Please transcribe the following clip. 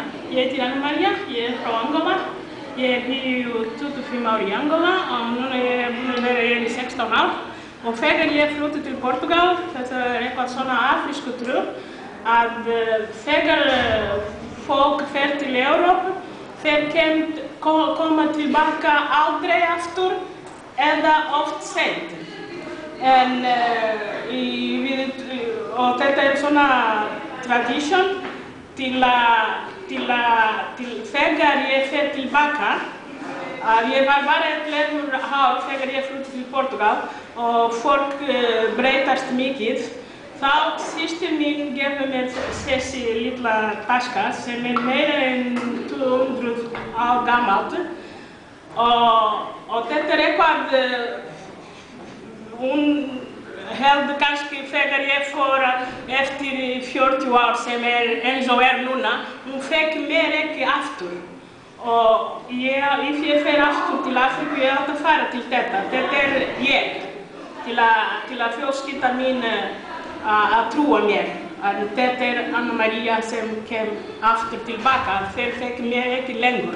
Ja, ég heiti Anna María, ég frá Angola. Ég bý 25 ár í Angola og núna ég búin að vera í 16 ár. Og þegar ég flutti til Portugal, þetta eitthvað svona afrísku trú, að þegar fólk fer til Evrópu, þeir koma tilbaka aldrei aftur eða oft seint. Og þetta svona tradition til þegar ég fer tilbaka. Ég var bara 11 ár þegar ég flutti til Portugal og fólk breytast mikið. Þá systir mín gefur mér þessi lilla taska sem meira en 200 ár gamalt. Og þetta eitthvað hún held kannski þegar ég fór eftir 40 ár sem eins og núna, hún fekk mér ekki aftur. Og ef ég fer aftur til Afríku, ég átt að fara til þetta. Þetta ég, til að fjölskyldan mín að trúa mér. Þetta Anna María sem kem aftur tilbaka, þeir fekk mér ekki lengur.